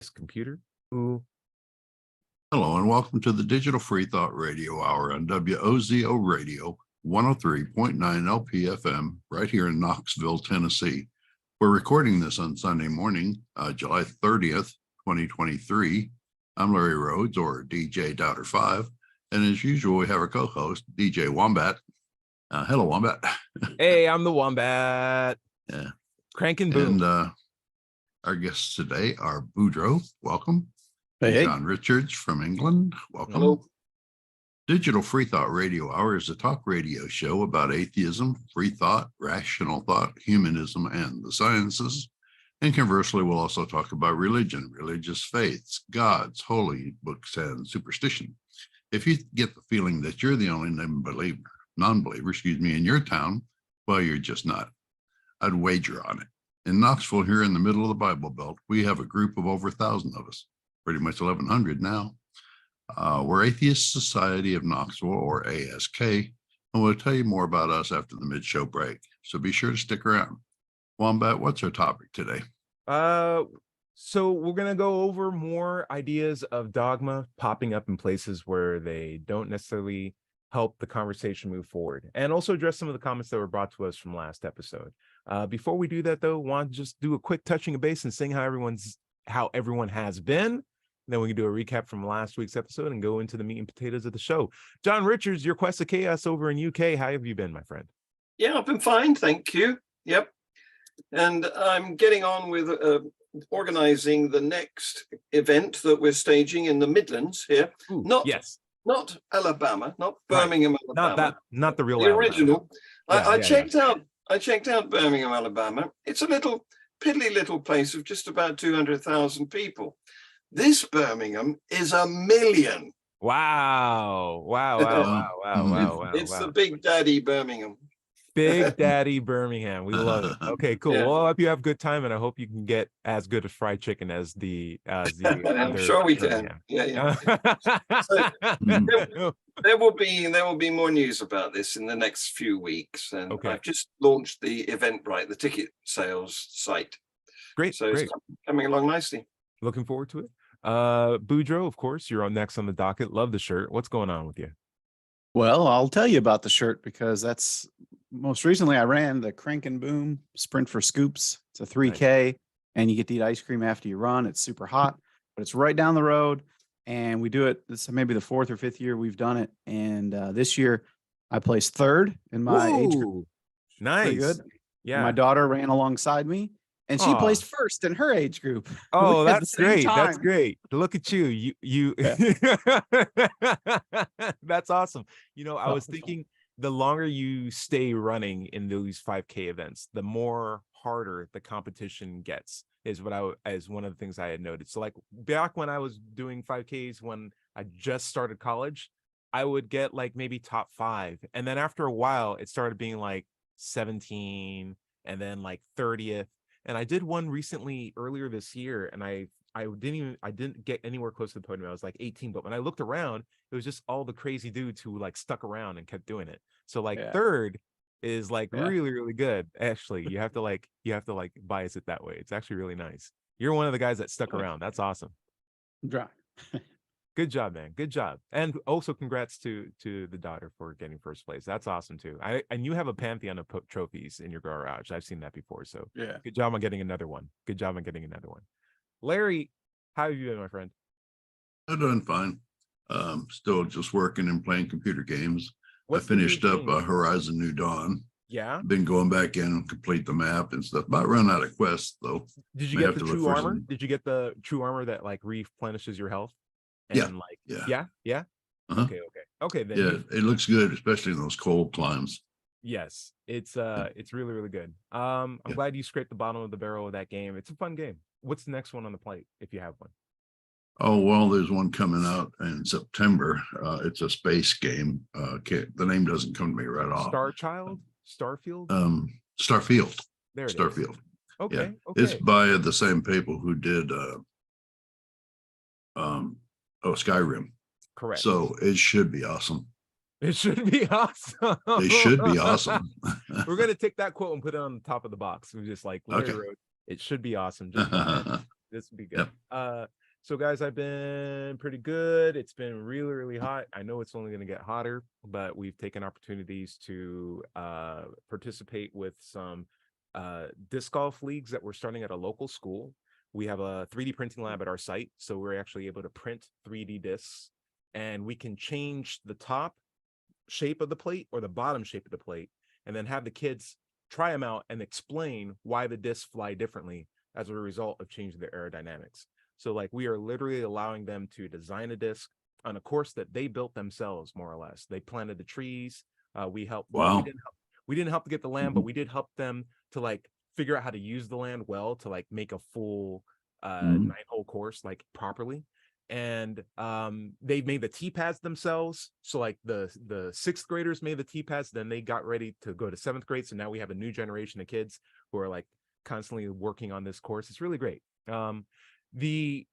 computer. Ooh. Hello and welcome to the Digital Free Thought Radio Hour on WOZO Radio 103.9 LPFM right here in Knoxville, Tennessee. We're recording this on Sunday morning, July 30th, 2023. I'm Larry Rhodes, or DJ Doubter 5, and as usual, we have our co-host, DJ Wombat. Hello, Wombat. Hey, I'm the Wombat. Yeah. Crank and boom. And our guests today are Boudreaux. Welcome. Hey. John Richards from England. Welcome. Hello. Digital Free Thought Radio Hour is a talk radio show about atheism, free thought, rational thought, humanism, and the sciences. And conversely, we'll also talk about religion, religious faiths, gods, holy books, and superstition. If you get the feeling that you're the only non-believer, in your town, well, you're just not. I'd wager on it. In Knoxville, here in the middle of the Bible Belt, we have a group of over 1,000 of us, pretty much 1,100 now. We're Atheist Society of Knoxville, or ASK, and we'll tell you more about us after the mid-show break. So be sure to stick around. Wombat, what's our topic today? So we're going to go over more ideas of dogma popping up in places where they don't necessarily help the conversation move forward, and also address some of the comments that were brought to us from last episode. Before we do that, though, want to just do a quick touching of base and seeing how everyone has been. Then we can do a recap from last week's episode and go into the meat and potatoes of the show. John Richards, your Quest of Chaos over in UK. How have you been, my friend? Yeah, I've been fine, thank you. Yep. And I'm getting on with organizing the next event that we're staging in the Midlands here. Ooh, Not Alabama, not Birmingham, right. Alabama. Not the real the Alabama. original. I checked yeah. I checked out Birmingham, Alabama. It's a little piddly little place of just about 200,000 people. This Birmingham is 1 million. Wow. It's the Big Daddy Birmingham. Big Daddy Birmingham. We love it. Okay, cool. Yeah. Well, I hope you have a good time, and I hope you can get as good a fried chicken as the I'm sure we can. Yeah. So, there will be more news about this in the next few weeks, and okay. I've just launched the Eventbrite, the ticket sales site. Great. So it's coming along nicely. Looking forward to it. Boudreaux, of course, you're on next on the docket. Love the shirt. What's going on with you? Well, I'll tell you about the shirt because that's most recently I ran the Crank and Boom Sprint for Scoops. It's a 3K, and you get to eat ice cream after you run. It's super hot, but it's right down the road, and we do it. This is maybe the 4th or 5th year we've done it, and this year I placed 3rd in my age group. Nice. Pretty good. Yeah. My daughter ran alongside me, and she placed 1st in her age group. Oh, that's great. That's great. Look at you. You That's awesome. I was thinking the longer you stay running in those 5K events, the more harder the competition gets, is one of the things I had noted. So like back when I was doing 5Ks, when I just started college, I would get like maybe top 5. And then after a while, it started being like 17 and then like 30th. And I did one recently earlier this year, and I didn't get anywhere close to the podium. I was like 18, but when I looked around, it was just all the crazy dudes who like stuck around and kept doing it. So like 3rd is like really, really good. Actually, you have to like bias it that way. It's actually really nice. You're one of the guys that stuck around. That's awesome. Good job, man. Good job. And also congrats to the daughter for getting 1st place. That's awesome too. And you have a pantheon of trophies in your garage. I've seen that before. So yeah. Good job on getting another one. Larry, how have you been, my friend? I'm doing fine. Still just working and playing computer games. What's I finished up Horizon New Dawn. Yeah. Been going back in and complete the map and stuff. About run out of quests though. Did you get the true armor? Did you get the true armor that like replenishes your health? And yeah. Uh-huh. Okay. Then it looks good, especially in those cold climes. Yes, it's really, really good. I'm glad you scraped the bottom of the barrel of that game. It's a fun game. What's the next one on the plate, if you have one? Oh, well, there's one coming out in September. It's a space game. The name doesn't come to me right off. Starfield? Starfield. There it Starfield. Is. Okay. Yeah. It's by the same people who did Skyrim. Correct. So it should be awesome. It should be awesome. It should be awesome. We're gonna take that quote and put it on the top of the box. We're just like, Larry wrote, it should be awesome. Just This would be good. So guys, I've been pretty good. It's been really, really hot. I know it's only going to get hotter, but we've taken opportunities to participate with some disc golf leagues that we're starting at a local school. We have a 3D printing lab at our site, so we're actually able to print 3D discs, and we can change the top shape of the plate or the bottom shape of the plate, and then have the kids try them out and explain why the discs fly differently as a result of changing their aerodynamics. So like we are literally allowing them to design a disc on a course that they built themselves, more or less. They planted the trees. We helped. Wow. We didn't help to get the land, but we did help them to like figure out how to use the land well to like make a full 9-hole course like properly. And they made the tee pads themselves. So like the 6th graders made the tee pads, then they got ready to go to 7th grade. So now we have a new generation of kids who are like constantly working on this course. It's really great. The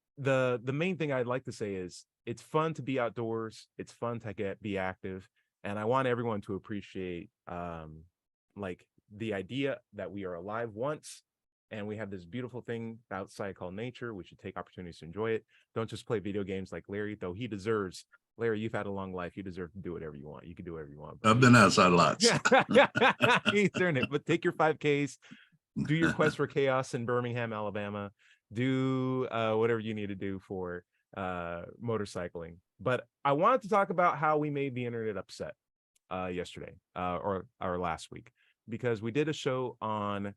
main thing I'd like to say is it's fun to be outdoors. It's fun to be active. And I want everyone to appreciate like the idea that we are alive once, and we have this beautiful thing outside called nature. We should take opportunities to enjoy it. Don't just play video games like Larry, though he deserves. Larry, you've had a long life. You deserve to do whatever you want. You can do whatever you want. I've been outside lots. He's earned it. But take your 5Ks, do your quest for chaos in Birmingham, Alabama. Do whatever you need to do for motorcycling. But I wanted to talk about how we made the internet upset yesterday or last week, because we did a show on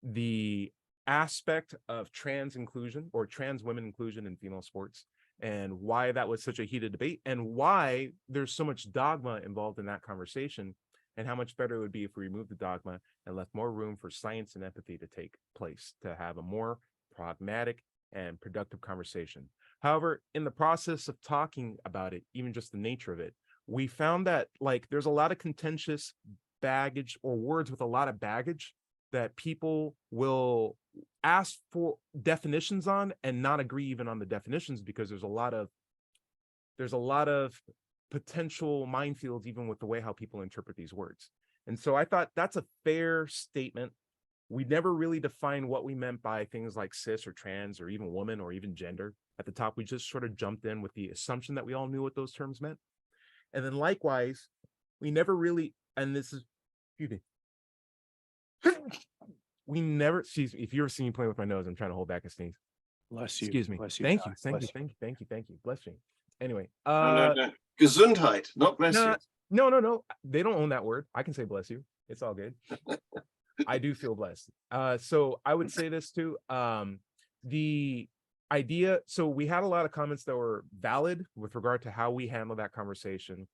the aspect of trans inclusion or trans women inclusion in female sports, and why that was such a heated debate, and why there's so much dogma involved in that conversation, and how much better it would be if we removed the dogma and left more room for science and empathy to take place, to have a more pragmatic and productive conversation. However, in the process of talking about it, even just the nature of it, we found that like there's a lot of contentious baggage or words with a lot of baggage that people will ask for definitions on and not agree even on the definitions, because there's a lot of potential minefields even with the way how people interpret these words. And so I thought that's a fair statement. We never really defined what we meant by things like cis or trans or even woman or even gender. At the top, we just sort of jumped in with the assumption that we all knew what those terms meant. And then likewise, we never really, and this is, excuse me, we never, excuse me, if you ever see me playing with my nose, I'm trying to hold back a sneeze. Bless you. Excuse me. Bless you. Thank you. Doc. Thank Bless you. Thank you. Thank you. Thank you. Bless you. Anyway. No. Gesundheit, not bless you. No. They don't own that word. I can say bless you. It's all good. I do feel blessed. So I would say this too. The idea, so we had a lot of comments that were valid with regard to how we handle that conversation.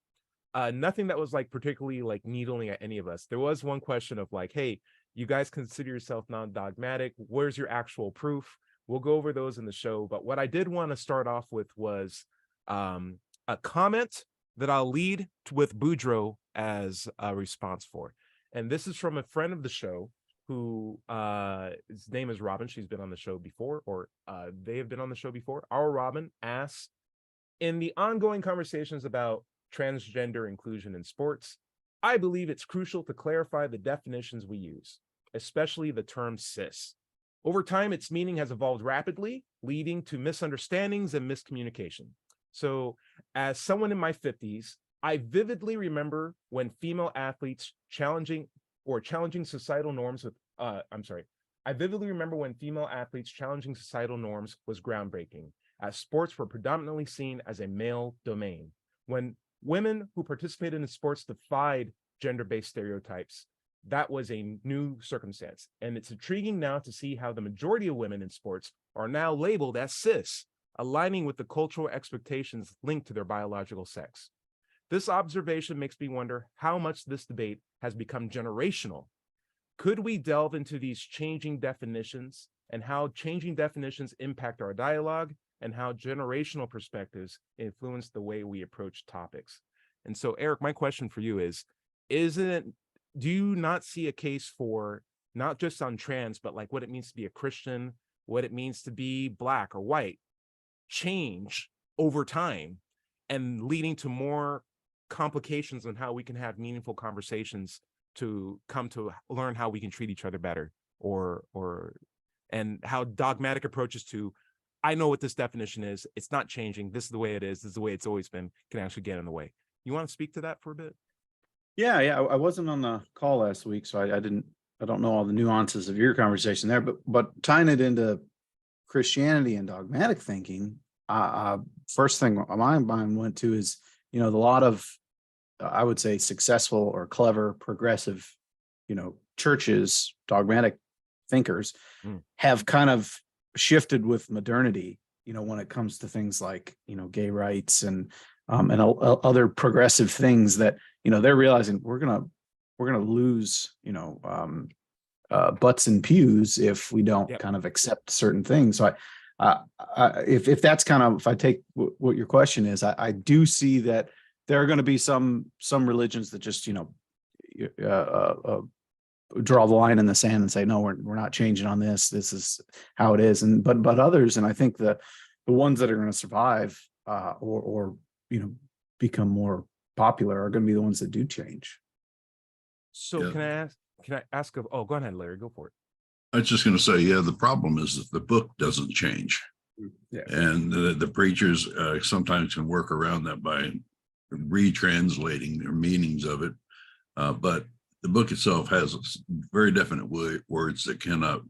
Nothing that was like particularly like needling at any of us. There was one question of like, hey, you guys consider yourself non-dogmatic. Where's your actual proof? We'll go over those in the show. But what I did want to start off with was a comment that I'll lead with Boudreaux as a response for. And this is from a friend of the show who his name is Robin. She's been on the show before, or they have been on the show before. Our Robin asks, in the ongoing conversations about transgender inclusion in sports, I believe it's crucial to clarify the definitions we use, especially the term cis. Over time, its meaning has evolved rapidly, leading to misunderstandings and miscommunication. So as someone in my 50s, I vividly remember when female athletes challenging societal norms with, I vividly remember when female athletes challenging societal norms was groundbreaking, as sports were predominantly seen as a male domain. When women who participated in sports defied gender-based stereotypes, that was a new circumstance. And it's intriguing now to see how the majority of women in sports are now labeled as cis, aligning with the cultural expectations linked to their biological sex. This observation makes me wonder how much this debate has become generational. Could we delve into these changing definitions and how changing definitions impact our dialogue, and how generational perspectives influence the way we approach topics? And so, Eric, my question for you is, do you not see a case for, not just on trans, but like what it means to be a Christian, what it means to be Black or white, change over time and leading to more complications on how we can have meaningful conversations to come to learn how we can treat each other better, and how dogmatic approaches to I know what this definition is. It's not changing. This is the way it is. This is the way it's always been. Can actually get in the way. You want to speak to that for a bit? Yeah. I wasn't on the call last week, so I don't know all the nuances of your conversation there, but tying it into Christianity and dogmatic thinking, first thing my mind went to is, a lot of, I would say, successful or clever, progressive, churches, dogmatic thinkers have kind of shifted with modernity, when it comes to things like, gay rights and other progressive things that, they're realizing we're going to lose, butts and pews if we don't kind of accept certain things. So if that's kind of, if I take what your question is, I do see that there are going to be some religions that just, draw the line in the sand and say, no, we're not changing on this. This is how it is. And, but others, and I think the ones that are going to survive or become more popular are going to be the ones that do change. So can I ask, oh, go ahead, Larry, go for it. I was just going to say, the problem is that the book doesn't change. Yeah. And the preachers sometimes can work around that by retranslating their meanings of it. But the book itself has very definite words that cannot,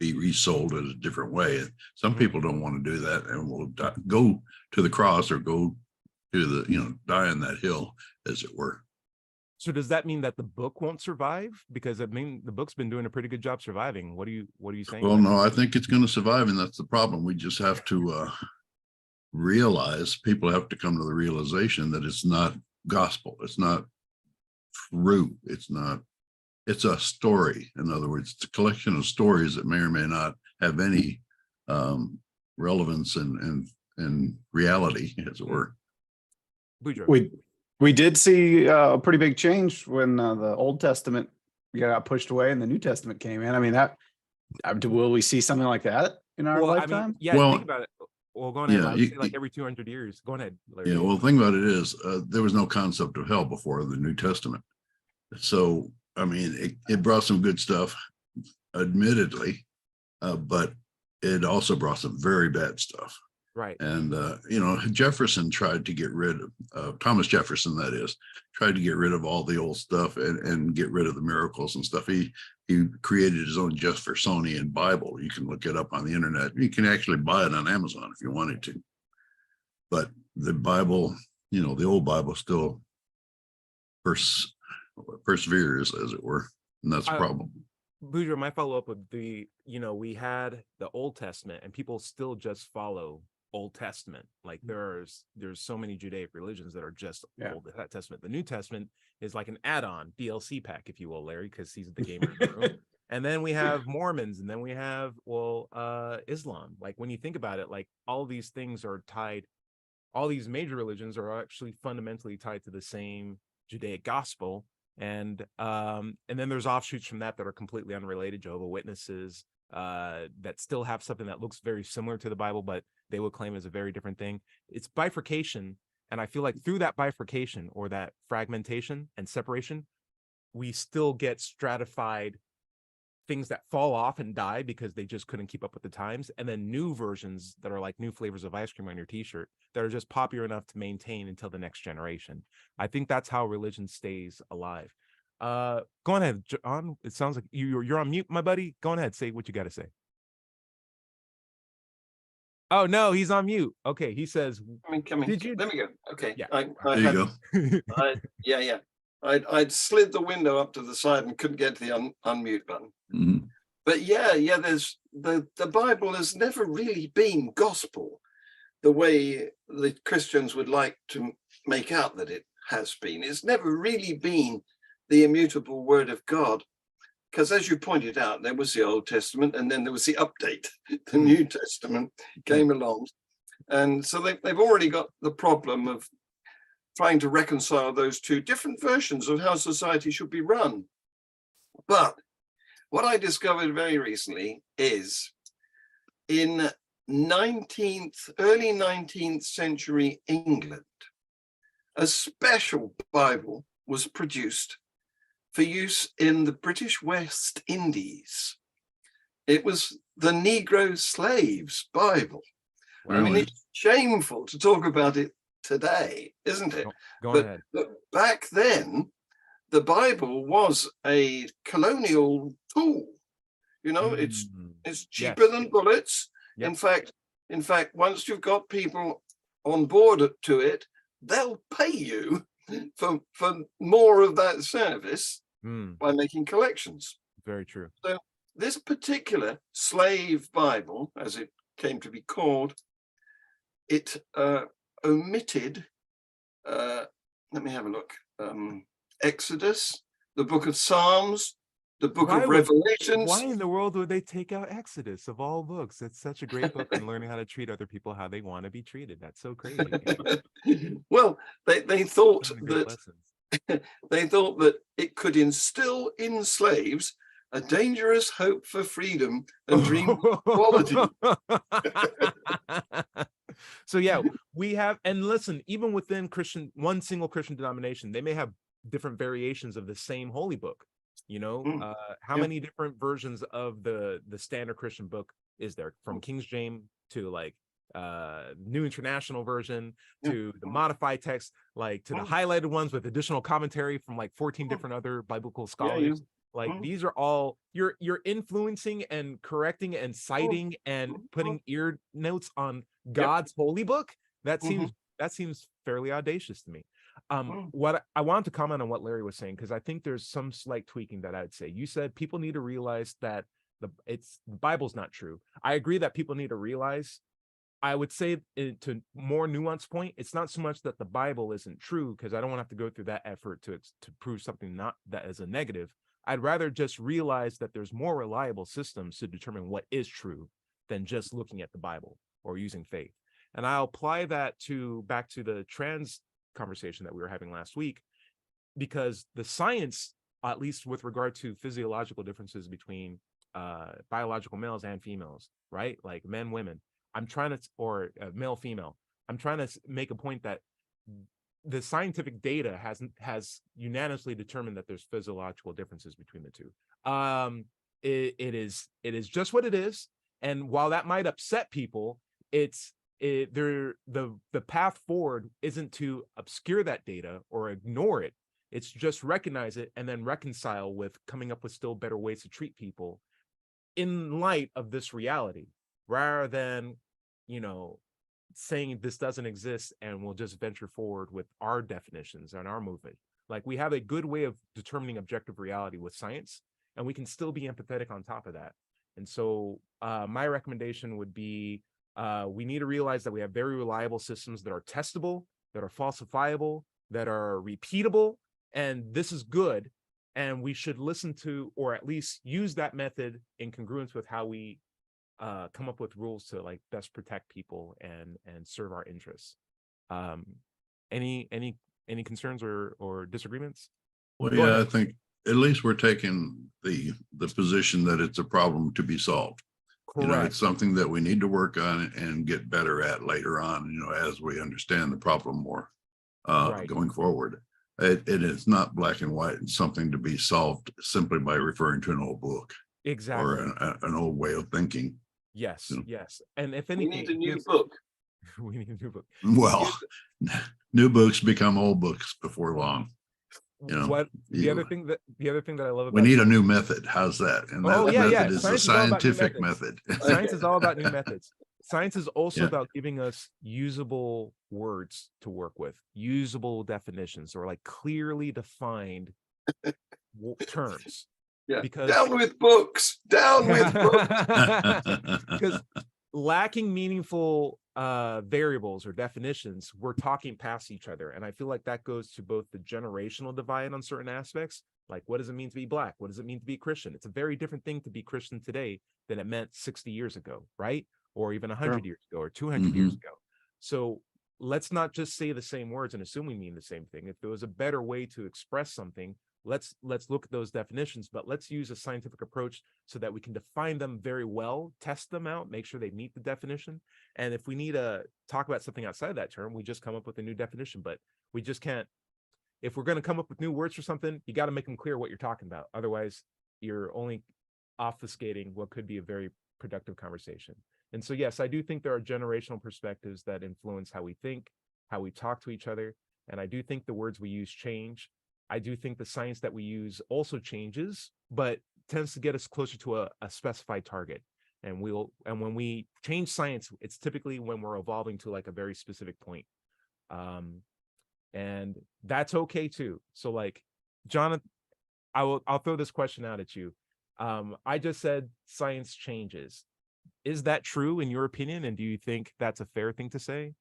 be resold in a different way. Some people don't want to do that and will go to the cross or go to the, die on that hill, as it were. So does that mean that the book won't survive? Because I mean, the book's been doing a pretty good job surviving. What are you saying? Well, no, I think it's going to survive, and that's the problem. We just have to realize, people have to come to the realization that it's not gospel. It's not true. It's a story. In other words, it's a collection of stories that may or may not have any relevance and reality, as it were. We did see a pretty big change when the Old Testament got pushed away and the New Testament came in. I mean, will we see something like that in our lifetime? Think about it. Well, go ahead. I would say like every 200 years. Go ahead, Larry. Yeah, well, the thing about it is there was no concept of hell before the New Testament. So, I mean, it brought some good stuff, admittedly, but it also brought some very bad stuff. Right. And, Jefferson tried to get rid of, Thomas Jefferson, that is, tried to get rid of all the old stuff and get rid of the miracles and stuff. He created his own Jeffersonian Bible. You can look it up on the internet. You can actually buy it on Amazon if you wanted to. But the Bible, the old Bible still perseveres, as it were. And that's a problem. Boudreaux, my follow-up would be, we had the Old Testament and people still just follow Old Testament. Like there's so many Judaic religions that are just Old Testament. The New Testament is like an add-on DLC pack, if you will, Larry, because he's the gamer in the room. And then we have Mormons, and then we have Islam. Like when you think about it, like all these things are tied. All these major religions are actually fundamentally tied to the same Judaic gospel. And then there's offshoots from that are completely unrelated. Jehovah's Witnesses that still have something that looks very similar to the Bible, but they would claim is a very different thing. It's bifurcation, and I feel like through that bifurcation or that fragmentation and separation, we still get stratified things that fall off and die because they just couldn't keep up with the times, and then new versions that are like new flavors of ice cream on your t-shirt that are just popular enough to maintain until the next generation. I think that's how religion stays alive. Go ahead, John. It sounds like you're on mute, my buddy. Go ahead, say what you got to say. Oh no, he's on mute. Okay, he says. Let me go. Okay. Yeah. There you go. Yeah. I'd slid the window up to the side and couldn't get to the unmute button. Mm-hmm. But there's the Bible has never really been gospel the way the Christians would like to make out that it has been. It's never really been the immutable word of God. Because as you pointed out, there was the Old Testament and then there was the update. The New Testament came along. And so they've already got the problem of trying to reconcile those two different versions of how society should be run. But what I discovered very recently is in early 19th century England, a special Bible was produced for use in the British West Indies It was the Negro slaves' Bible. I mean, Really? it's shameful to talk about it today, isn't it? Go ahead. But back then, the Bible was a colonial tool. You know, it's cheaper than bullets. Yep. In fact, once you've got people on board to it, they'll pay you for more of that service by making collections. Very true. So this particular slave Bible, as it came to be called, it omitted, let me have a look, Exodus, the book of Psalms, the book of Revelations. Why in the world would they take out Exodus of all books? It's such a great book on learning how to treat other people how they want to be treated. That's so crazy. Well, they thought Great that lessons. they thought that it could instill in slaves a dangerous hope for freedom and dream of equality. So yeah, we have, and listen, even within one single Christian denomination, they may have different variations of the same holy book. You know, how many different versions of the standard Christian book is there, from King James to like New International Version to the modified text, like to the highlighted ones with additional commentary from like 14 different other biblical scholars. Like these are all you're influencing and correcting and citing and putting ear notes on God's holy book. That seems fairly audacious to me. What I wanted to comment on what Larry was saying, because I think there's some slight tweaking that I'd say. You said people need to realize that the Bible's not true. I agree that people need to realize. I would say to more nuanced point, it's not so much that the Bible isn't true, because I don't want to have to go through that effort to prove something not that as a negative. I'd rather just realize that there's more reliable systems to determine what is true than just looking at the Bible or using faith. And I'll apply that back to the trans conversation that we were having last week, because the science, at least with regard to physiological differences between biological males and females, right? Like men, women, or male, female, I'm trying to make a point that the scientific data has unanimously determined that there's physiological differences between the two. It is just what it is. And while that might upset people, the path forward isn't to obscure that data or ignore it. It's just recognize it and then reconcile with coming up with still better ways to treat people in light of this reality, rather than, saying this doesn't exist and we'll just venture forward with our definitions and our movement. Like, we have a good way of determining objective reality with science, and we can still be empathetic on top of that. And so my recommendation would be, we need to realize that we have very reliable systems that are testable, that are falsifiable, that are repeatable, and this is good. And we should listen to, or at least use that method in congruence with how we come up with rules to like best protect people and serve our interests. Any concerns or disagreements? Well, yeah, I think at least we're taking the position that it's a problem to be solved. Correct. It's something that we need to work on and get better at later on, as we understand the problem more going forward. It is not black and white. It's something to be solved simply by referring to an old book. Exactly. Or an old way of thinking. Yes, yes. And if anything, we need a new book. We need a new book. Well, new books become old books before long. The other thing that I love about we need a new method. How's that? And that method is the scientific method. Science is all about new methods. Science is also about giving us usable words to work with, usable definitions, or like clearly defined terms. Yeah. Because down with books. Because lacking meaningful variables or definitions, we're talking past each other. And I feel like that goes to both the generational divide on certain aspects. Like, what does it mean to be Black? What does it mean to be Christian? It's a very different thing to be Christian today than it meant 60 years ago, right? Or even 100 years ago or 200 years ago. So let's not just say the same words and assume we mean the same thing. If there was a better way to express something, let's look at those definitions, but let's use a scientific approach so that we can define them very well, test them out, make sure they meet the definition. And if we need to talk about something outside of that term, we just come up with a new definition. But we just can't, if we're going to come up with new words for something, you got to make them clear what you're talking about. Otherwise, you're only obfuscating what could be a very productive conversation. And so, yes, I do think there are generational perspectives that influence how we think, how we talk to each other. And I do think the words we use change. I do think the science that we use also changes, but tends to get us closer to a specified target. And when we change science, it's typically when we're evolving to like a very specific point. And that's okay too. So like, Jonathan, I'll throw this question out at you. I just said science changes. Is that true in your opinion? And do you think that's a fair thing to say?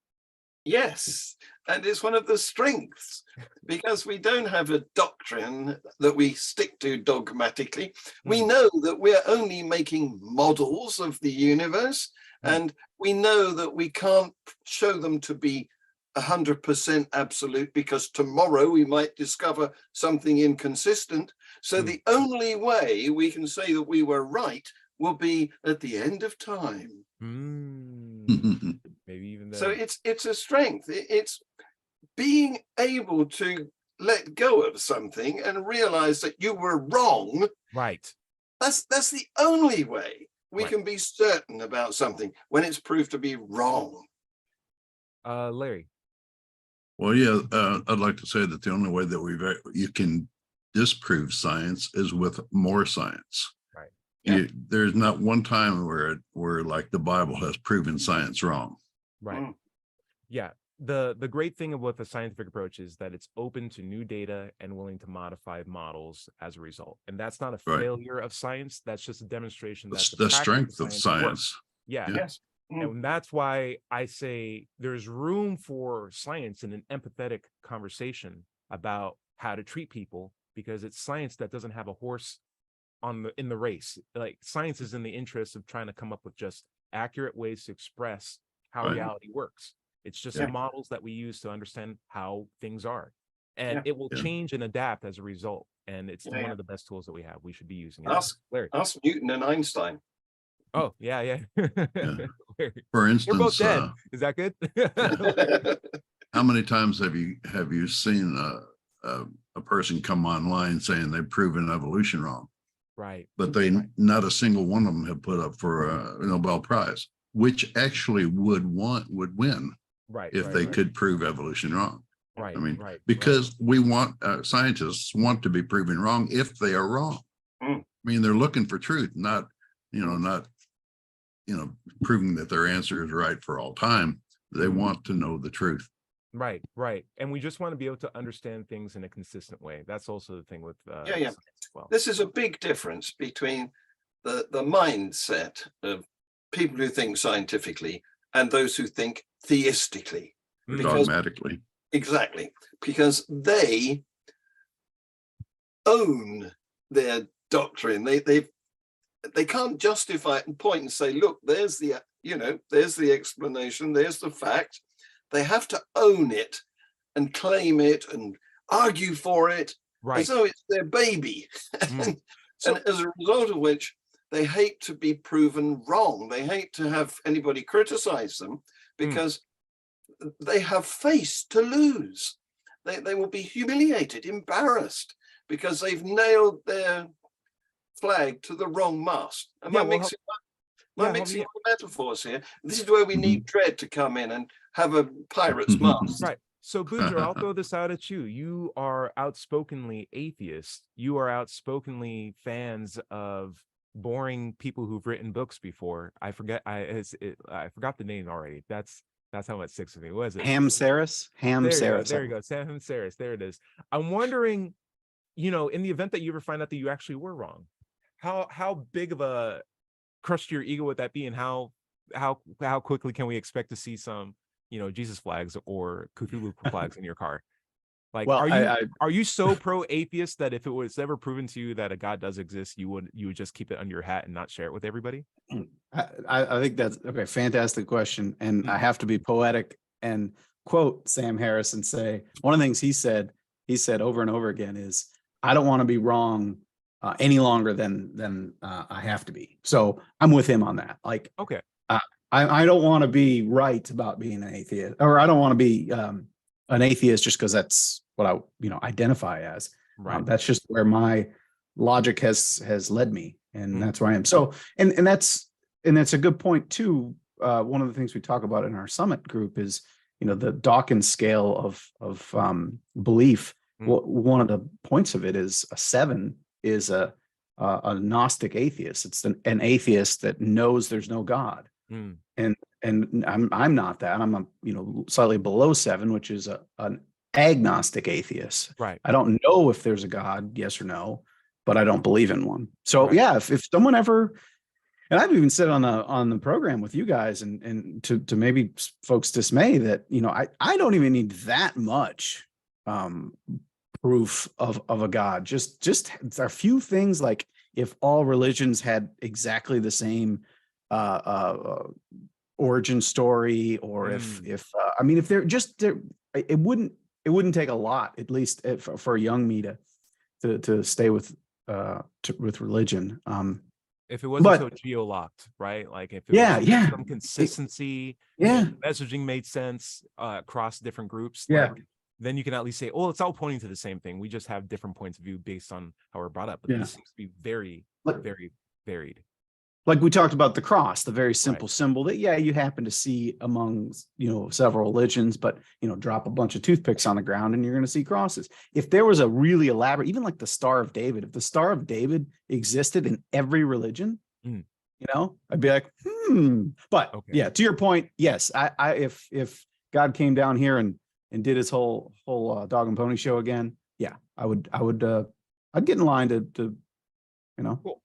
Yes, and it's one of the strengths, because we don't have a doctrine that we stick to dogmatically. We know that we're only making models of the universe, and we know that we can't show them to be 100% absolute, because tomorrow we might discover something inconsistent. So the only way we can say that we were right will be at the end of time. Maybe even then. So it's a strength. It's being able to let go of something and realize that you were wrong. Right. That's the only way we can be certain about something, when it's proved to be wrong. Larry. Well, yeah, I'd like to say that the only way that you can disprove science is with more science. Right. There's not one time where like the Bible has proven science wrong. Right. Yeah. The great thing about the scientific approach is that it's open to new data and willing to modify models as a result. And that's not a failure of science. That's just a demonstration that the strength of science. Yeah. Yes. And that's why I say there's room for science in an empathetic conversation about how to treat people, because it's science that doesn't have a horse in the race. Like, science is in the interest of trying to come up with just accurate ways to express how reality works. It's just models that we use to understand how things are, and it will change and adapt as a result. And it's one of the best tools that we have. We should be using it. Ask Newton and Einstein. Oh, yeah. For instance, we're both dead. Is that good? How many times have you seen a person come online saying they've proven evolution wrong? Right. But not a single one of them have put up for a Nobel Prize, which actually would win. Right. If they could prove evolution wrong. Right. I mean, because we want scientists want to be proven wrong if they are wrong. I mean, they're looking for truth, not proving that their answer is right for all time. They want to know the truth. Right. And we just want to be able to understand things in a consistent way. That's also the thing with science as well. This is a big difference between the mindset of people who think scientifically and those who think theistically, Dogmatically. Exactly, because they own their doctrine. They can't justify it and point and say, look, there's the explanation, there's the fact. They have to own it and claim it and argue for it, as though it's their baby. And as a result of which, they hate to be proven wrong. They hate to have anybody criticize them, because they have face to lose. They will be humiliated, embarrassed, because they've nailed their flag to the wrong mast. Am I mixing up metaphors here? This is where we need Dredd to come in and have a pirate's mast. Right. So, Boudreaux, I'll throw this out at you. You are outspokenly atheist. You are outspokenly fans of boring people who've written books before. I forgot the name already. That's how much sticks with me. What is it? Ham Saris. There you go. Sam Saris. There it is. I'm wondering, in the event that you ever find out that you actually were wrong, how big of a crush to your ego would that be, and how quickly can we expect to see some Jesus flags or Cthulhu flags in your car? Like, well, are you so pro atheist that if it was ever proven to you that a God does exist, you would just keep it under your hat and not share it with everybody? I think that's okay. Fantastic question. And I have to be poetic and quote Sam Harris and say, one of the things he said over and over again is, I don't want to be wrong any longer than I have to be. So I'm with him on that. Like, okay. I don't want to be right about being an atheist, or I don't want to be an atheist just because that's what I identify as. Right. That's just where my logic has led me. and that's where I am. So, and that's a good point too. One of the things we talk about in our summit group is, the Dawkins scale of belief. One of the points of it is a 7 is a Gnostic atheist. It's an atheist that knows there's no God. And I'm not that. I'm slightly below 7, which is an agnostic atheist. Right. I don't know if there's a God, yes or no, but I don't believe in one. So Right. yeah, if someone ever, and I've even said on the program with you guys, and to maybe folks' dismay, that I don't even need that much proof of a God. Just a few things, like if all religions had exactly the same origin story, or if they're just it wouldn't take a lot, at least for a young me to stay with religion. If it wasn't so geo-locked, right? Like if it was some consistency, and messaging made sense across different groups, then you can at least say, oh, it's all pointing to the same thing. We just have different points of view based on how we're brought up. But this seems to be very, very varied. Like we talked about the cross, the very simple symbol that, you happen to see among, several religions, but, drop a bunch of toothpicks on the ground and you're going to see crosses. If there was a really elaborate, even like the Star of David, if the Star of David existed in every religion, I'd be like, But to your point, yes, if God came down here and did his whole dog and pony show again, I'd get in line to Cool.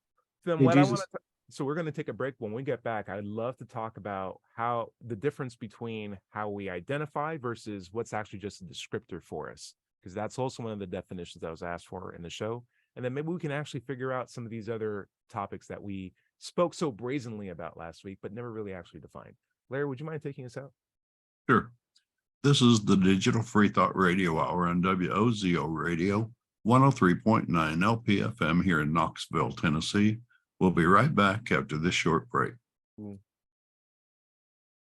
Then what Jesus. So we're going to take a break. When we get back, I'd love to talk about how the difference between how we identify versus what's actually just a descriptor for us, because that's also one of the definitions that was asked for in the show. And then maybe we can actually figure out some of these other topics that we spoke so brazenly about last week, but never really actually defined. Larry, would you mind taking us out? Sure. This is the Digital Free Thought Radio Hour on WOZO Radio, 103.9 LPFM here in Knoxville, Tennessee. We'll be right back after this short break.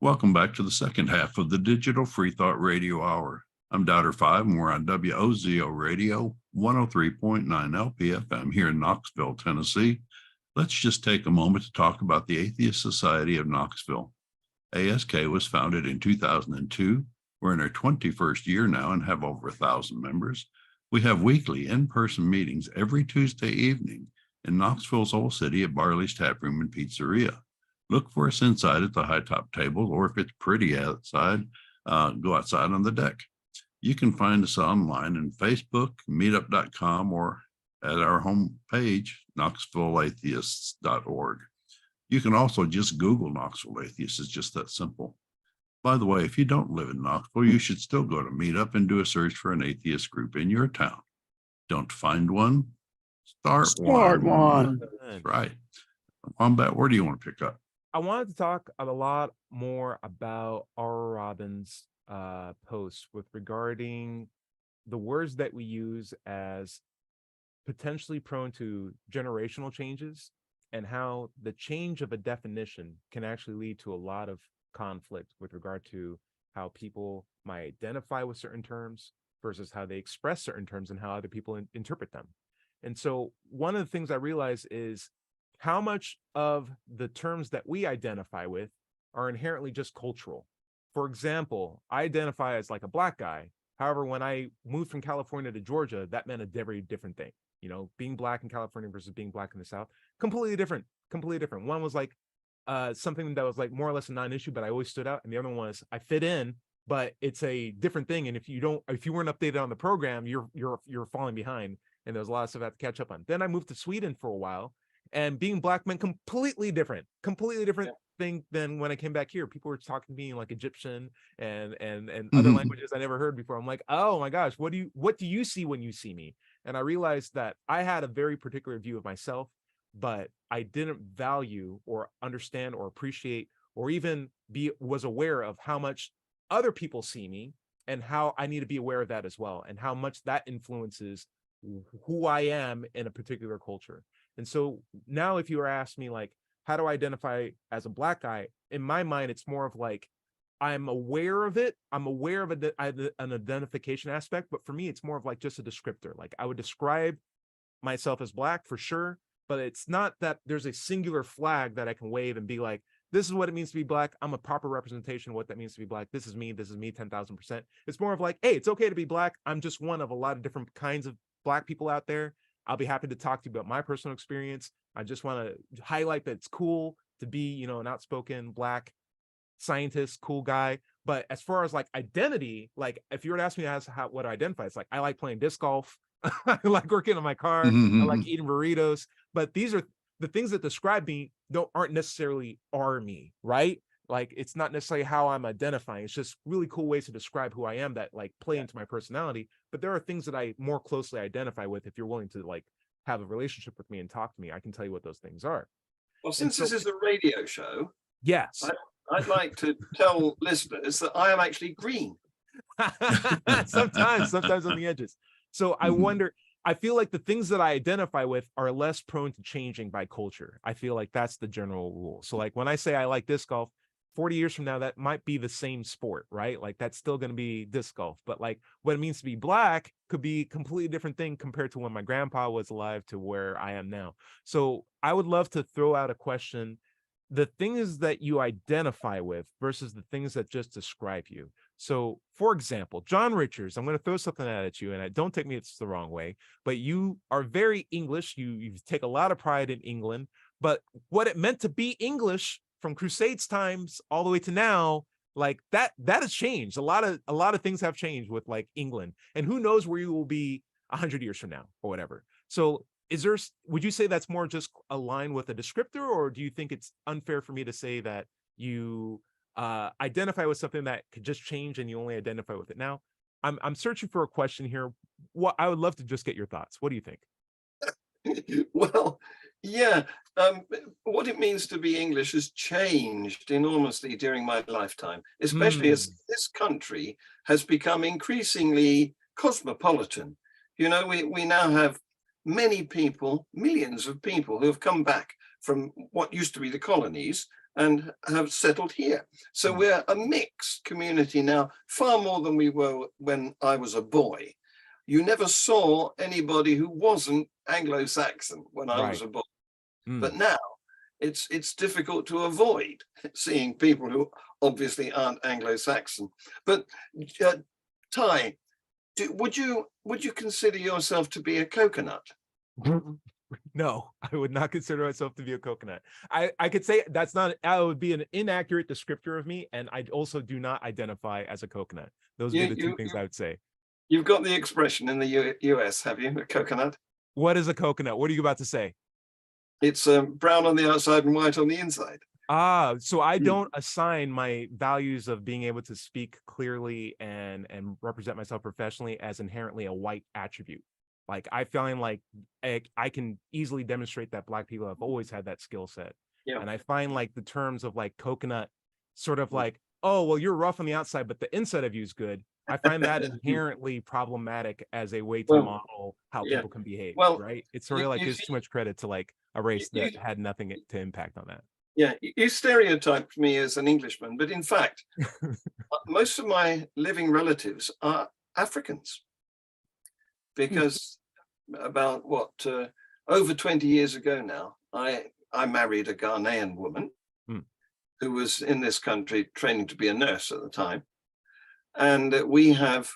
Welcome back to the second half of the Digital Free Thought Radio Hour. I'm Doubter 5, and we're on WOZO Radio, 103.9 LPFM here in Knoxville, Tennessee. Let's just take a moment to talk about the Atheist Society of Knoxville. ASK was founded in 2002. We're in our 21st year now and have over 1,000 members. We have weekly in-person meetings every Tuesday evening in Knoxville's Old City at Barley's Tap Room and Pizzeria. Look for us inside at the high top table, or if it's pretty outside, go outside on the deck. You can find us online on Facebook, meetup.com, or at our homepage, knoxvilleatheists.org. You can also just Google Knoxville Atheists. It's just that simple. By the way, if you don't live in Knoxville, you should still go to Meetup and do a search for an atheist group in your town. Don't find one? Start one. That's right. Wombat, where do you want to pick up? I wanted to talk a lot more about R. Robbins' post with regarding the words that we use as potentially prone to generational changes, and how the change of a definition can actually lead to a lot of conflict with regard to how people might identify with certain terms versus how they express certain terms and how other people interpret them. And so one of the things I realize is how much of the terms that we identify with are inherently just cultural. For example, I identify as like a Black guy. However, when I moved from California to Georgia, that meant a very different thing. Being Black in California versus being Black in the South, completely different. One was like something that was like more or less a non-issue, but I always stood out. And the other one was I fit in, but it's a different thing. And if you weren't updated on the program, you're falling behind. And there was a lot of stuff I had to catch up on. Then I moved to Sweden for a while, and being Black meant completely different thing than when I came back here. People were talking to me in like Egyptian and other languages I never heard before. I'm like, oh my gosh, what do you see when you see me? And I realized that I had a very particular view of myself, but I didn't value or understand or appreciate or even was aware of how much other people see me, and how I need to be aware of that as well, and how much that influences who I am in a particular culture. And so now if you were asked me like, how do I identify as a Black guy? In my mind, it's more of like, I'm aware of it. I'm aware of an identification aspect, but for me, it's more of like just a descriptor. Like I would describe myself as Black for sure, but it's not that there's a singular flag that I can wave and be like, this is what it means to be Black. I'm a proper representation of what that means to be Black. This is me 10,000%. It's more of like, hey, it's okay to be Black. I'm just one of a lot of different kinds of Black people out there. I'll be happy to talk to you about my personal experience. I just want to highlight that it's cool to be, you know, an outspoken Black scientist, cool guy. But as far as like identity, like if you were to ask me what I identify, it's like I like playing disc golf. I like working on my car. I like eating burritos. But these are the things that describe me aren't necessarily are me, right? Like it's not necessarily how I'm identifying. It's just really cool ways to describe who I am that like play into my personality. But there are things that I more closely identify with. If you're willing to like have a relationship with me and talk to me, I can tell you what those things are. Well, since this is a radio show, yes, I'd like to tell listeners that I am actually green. sometimes on the edges. So I wonder, I feel like the things that I identify with are less prone to changing by culture. I feel like that's the general rule. So like when I say I like disc golf, 40 years from now, that might be the same sport, right? Like that's still going to be disc golf, but like what it means to be Black could be a completely different thing compared to when my grandpa was alive to where I am now. So I would love to throw out a question. The things that you identify with versus the things that just describe you. So for example, John Richards, I'm going to throw something at you and don't take me it's the wrong way, but you are very English. You take a lot of pride in England, but what it meant to be English from Crusades times all the way to now, like that has changed. A lot of things have changed with like England, and who knows where you will be 100 years from now or whatever. So would you say that's more just aligned with a descriptor, or do you think it's unfair for me to say that you identify with something that could just change and you only identify with it now? I'm searching for a question here. What I would love to just get your thoughts. What do you think? Well, yeah, what it means to be English has changed enormously during my lifetime, especially as this country has become increasingly cosmopolitan. You know, we now have many people, millions of people who have come back from what used to be the colonies and have settled here. So we're a mixed community now, far more than we were when I was a boy. You never saw anybody who wasn't Anglo-Saxon when I was a boy. But now it's difficult to avoid seeing people who obviously aren't Anglo-Saxon. But Ty, would you consider yourself to be a coconut? No, I would not consider myself to be a coconut. I could say that would be an inaccurate descriptor of me, and I also do not identify as a coconut. Those are the two things I would say. You've got the expression in the US, have you? A coconut? What is a coconut? What are you about to say? It's brown on the outside and white on the inside. So I don't assign my values of being able to speak clearly and represent myself professionally as inherently a white attribute. Like I find like I can easily demonstrate that Black people have always had that skill set. Yeah. And I find like the terms of like coconut sort of like, oh, well, you're rough on the outside, but the inside of you is good. I find that inherently problematic as a way to model how people can behave, right? It's sort of like gives too much credit to like a race that had nothing to impact on that. Yeah, you stereotyped me as an Englishman, but in fact, most of my living relatives are Africans. Because about over 20 years ago now, I married a Ghanaian woman who was in this country training to be a nurse at the time. And we have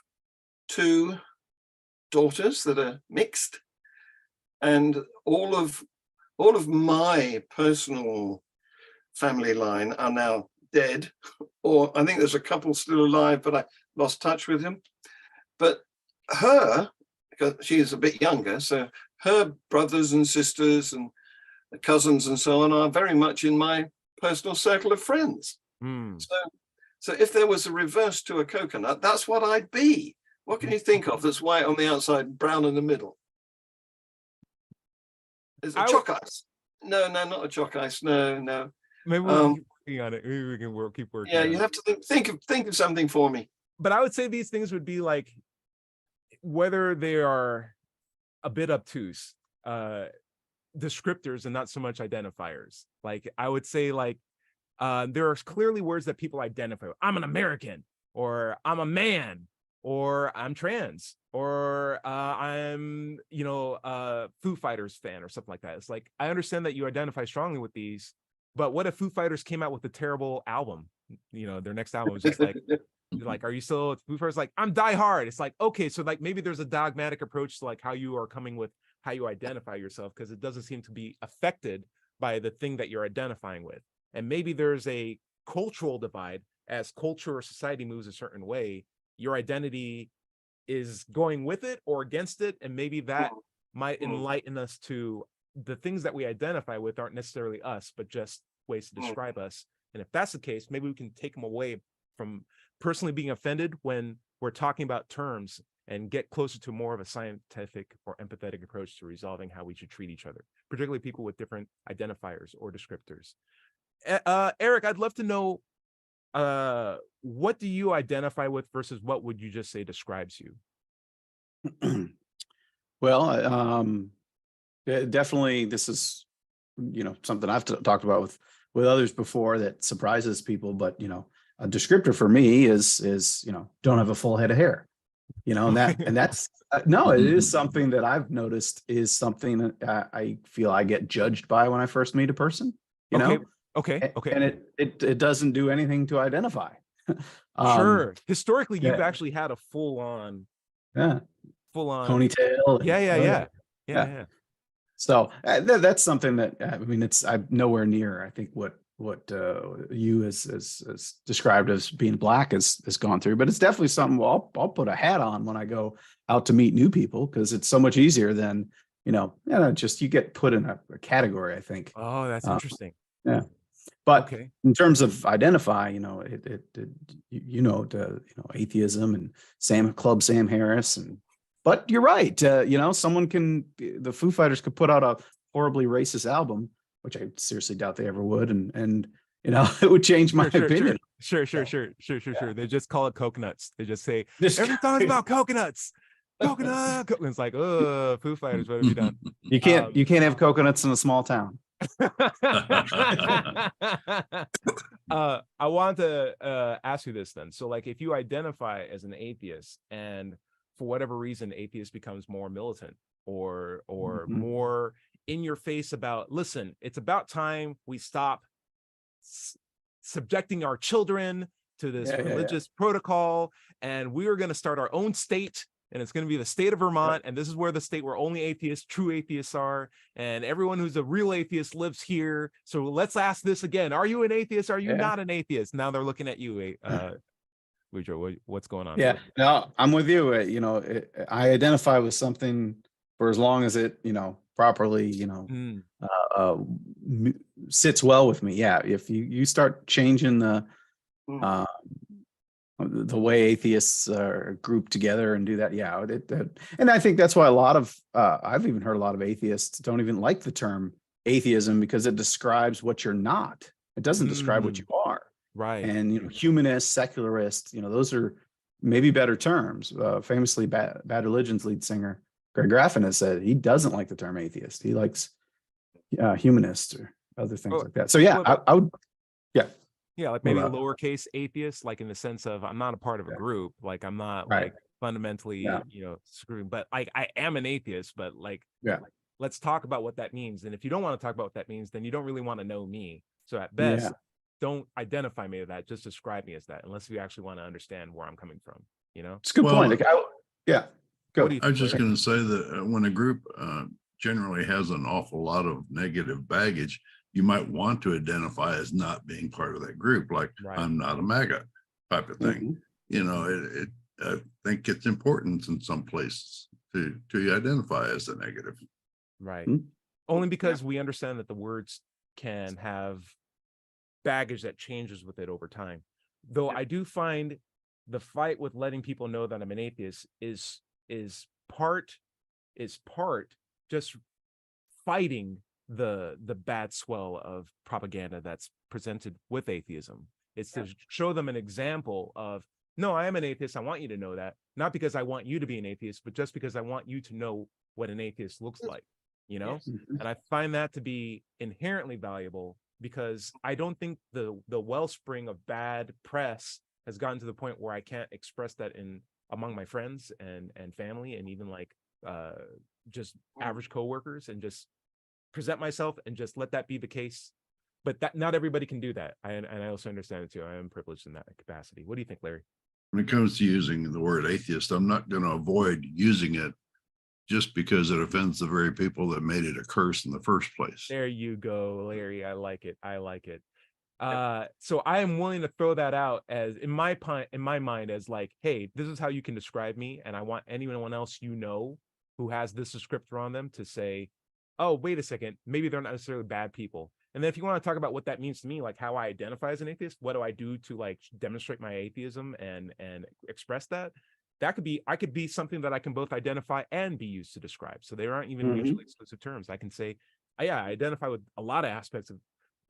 2 daughters that are mixed, and all of my personal family line are now dead, or I think there's a couple still alive, but I lost touch with him. But her, because she is a bit younger, so her brothers and sisters and cousins and so on are very much in my personal circle of friends. So if there was a reverse to a coconut, that's what I'd be. What can you think of that's white on the outside, brown in the middle? Is it chalk ice? No, not a chalk ice. No. Maybe we'll keep working on it. Maybe we can keep working. Yeah, you have to think of something for me. But I would say these things would be like, whether they are a bit obtuse, descriptors and not so much identifiers. Like I would say like, there are clearly words that people identify with. I'm an American, or I'm a man, or I'm trans, or I'm, Foo Fighters fan or something like that. It's like, I understand that you identify strongly with these, but what if Foo Fighters came out with a terrible album? Their next album was just like, like, are you still Foo Fighters? Like, I'm Die Hard. It's like, okay, so like maybe there's a dogmatic approach to like how you are coming with how you identify yourself, because it doesn't seem to be affected by the thing that you're identifying with. And maybe there's a cultural divide. As culture or society moves a certain way, your identity is going with it or against it, and maybe that might enlighten us to the things that we identify with aren't necessarily us, but just ways to describe us. And if that's the case, maybe we can take them away from personally being offended when we're talking about terms, and get closer to more of a scientific or empathetic approach to resolving how we should treat each other, particularly people with different identifiers or descriptors. Eric, I'd love to know, what do you identify with versus what would you just say describes you? Well, definitely this is, something I've talked about with others before that surprises people, but, a descriptor for me is, don't have a full head of hair, and that's, no, it is something that I've noticed is something that I feel I get judged by when I first meet a person, Okay. And it doesn't do anything to identify. Sure. Historically, you've yeah. actually had a full on ponytail. Yeah. So that's something that, I'm nowhere near, I think, what you as described as being black has gone through, but it's definitely something I'll put a hat on when I go out to meet new people, because it's so much easier than, just you get put in a category, I think. Oh, that's interesting. Yeah. But okay, in terms of identify, atheism and Sam Harris, but you're right. Someone the Foo Fighters could put out a horribly racist album, which I seriously doubt they ever would, and it would change my opinion. Sure. They just call it coconuts. They just say every song's about coconuts. Coconut. It's like, oh, Foo Fighters, what have you done? You can't have coconuts in a small town. I want to ask you this then. So like, if you identify as an atheist and for whatever reason atheist becomes more militant or more in your face about, listen, it's about time we stop subjecting our children to this religious protocol, and we are going to start our own state, and it's going to be the state of Vermont, and this is where the state where only true atheists are, and everyone who's a real atheist lives here. So let's ask this again: are you an atheist? Are you not an atheist? Now they're looking at you, Boudreaux. What's going on? Yeah, no, I'm with you. I identify with something for as long as it, properly, sits well with me. Yeah, if you start changing the way atheists are grouped together and do that, and I think that's why a lot of I've even heard a lot of atheists don't even like the term atheism, because it describes what you're not. It doesn't describe what you are. Right. And humanist, secularist, those are maybe better terms. Famously, Bad Religion's lead singer Greg Graffin has said he doesn't like the term atheist. He likes humanist or other things like that. So I would, like maybe a lowercase atheist, like in the sense of I'm not a part of a group, like I'm not like fundamentally screwing, but like I am an atheist, but like let's talk about what that means. And if you don't want to talk about what that means, then you don't really want to know me. So at best, don't identify me as that, just describe me as that, unless you actually want to understand where I'm coming from. It's a good point. Like, go. I was just going to say that when a group generally has an awful lot of negative baggage, you might want to identify as not being part of that group, like I'm not a MAGA type of thing. I think it's important in some places to identify as a negative. Right. Only because we understand that the words can have baggage that changes with it over time. Though I do find the fight with letting people know that I'm an atheist is part just fighting the bad swell of propaganda that's presented with atheism. It's to show them an example of, no, I am an atheist. I want you to know that, not because I want you to be an atheist, but just because I want you to know what an atheist looks like, And I find that to be inherently valuable, because I don't think the wellspring of bad press has gotten to the point where I can't express that in among my friends and family, and even like just average coworkers, and just present myself and just let that be the case. But that not everybody can do that. And I also understand it too. I am privileged in that capacity. What do you think, Larry? When it comes to using the word atheist, I'm not going to avoid using it just because it offends the very people that made it a curse in the first place. There you go, Larry. I like it. So I am willing to throw that out as in my mind as like, hey, this is how you can describe me, and I want anyone else who has this descriptor on them to say, oh, wait a second, maybe they're not necessarily bad people. And then if you want to talk about what that means to me, like how I identify as an atheist, what do I do to like demonstrate my atheism and express that? I could be something that I can both identify and be used to describe. So they aren't even mutually exclusive terms. I can say, yeah, I identify with a lot of aspects of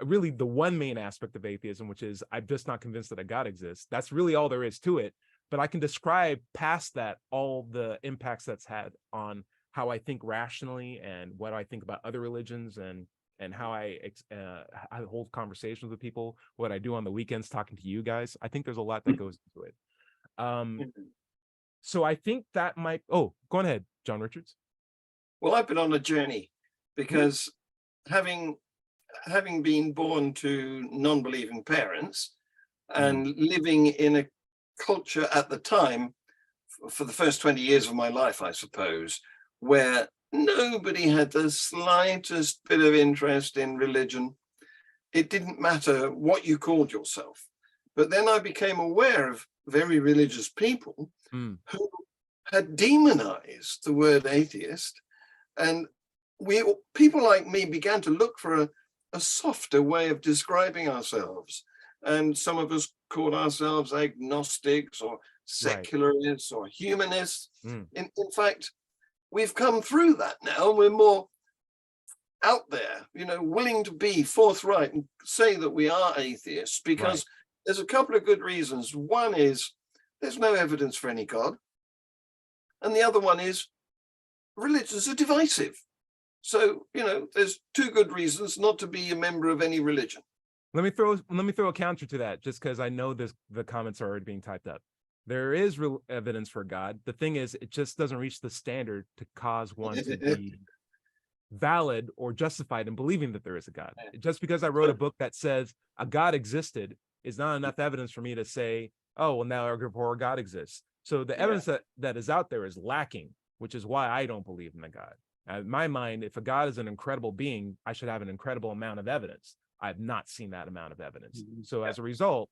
really the one main aspect of atheism, which is I'm just not convinced that a God exists. That's really all there is to it. But I can describe past that all the impacts that's had on how I think rationally and what I think about other religions and how I hold conversations with people, what I do on the weekends talking to you guys. I think there's a lot that goes into it. So I think that might, go on ahead, John Richards. Well, I've been on a journey because having been born to non-believing parents and living in a culture at the time for the first 20 years of my life, I suppose, where nobody had the slightest bit of interest in religion. It didn't matter what you called yourself. But then I became aware of very religious people who had demonized the word atheist. And people like me began to look for a softer way of describing ourselves. And some of us called ourselves agnostics or secularists or humanists. In fact, we've come through that now. We're more out there, willing to be forthright and say that we are atheists, because there's a couple of good reasons. One is there's no evidence for any God. And the other one is religions are divisive. So, there's two good reasons not to be a member of any religion. Let me throw a counter to that, just because I know the comments are already being typed up. There is real evidence for God. The thing is, it just doesn't reach the standard to cause one to be valid or justified in believing that there is a God. Just because I wrote a book that says a God existed is not enough evidence for me to say, oh, well, now therefore God exists. So the evidence that is out there is lacking, which is why I don't believe in a God. In my mind, if a God is an incredible being, I should have an incredible amount of evidence. I've not seen that amount of evidence. So as a result,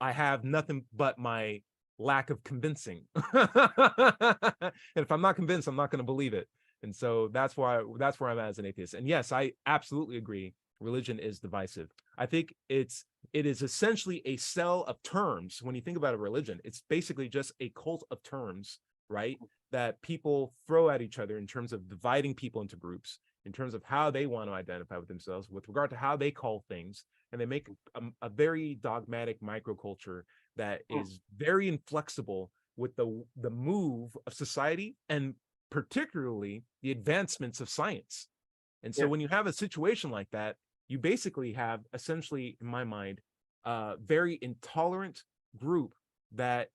I have nothing but my lack of convincing. And if I'm not convinced, I'm not going to believe it. And so that's where I'm at as an atheist. And yes, I absolutely agree. Religion is divisive. I think it is essentially a cell of terms. When you think about a religion, it's basically just a cult of terms, right? That people throw at each other in terms of dividing people into groups, in terms of how they want to identify with themselves, with regard to how they call things. And they make a very dogmatic microculture that is very inflexible with the move of society and particularly the advancements of science. And so when you have a situation like that, you basically have essentially, in my mind, a very intolerant group that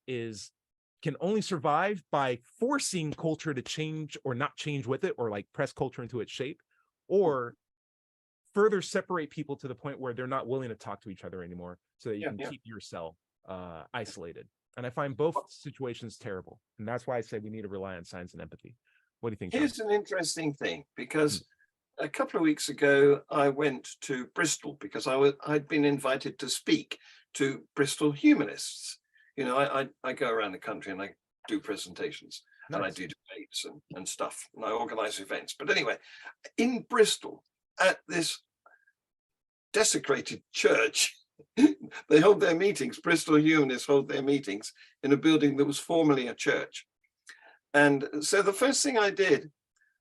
can only survive by forcing culture to change or not change with it, or like press culture into its shape, or further separate people to the point where they're not willing to talk to each other anymore, so that you can keep yourself isolated. And I find both situations terrible. And that's why I say we need to rely on science and empathy. What do you think, John? Here's an interesting thing, because a couple of weeks ago, I went to Bristol because I'd been invited to speak to Bristol humanists. I go around the country and I do presentations. Nice. And I do debates and stuff, and I organize events. But anyway, in Bristol, at this desecrated church, they hold their meetings. Bristol humanists hold their meetings in a building that was formerly a church. And so the first thing I did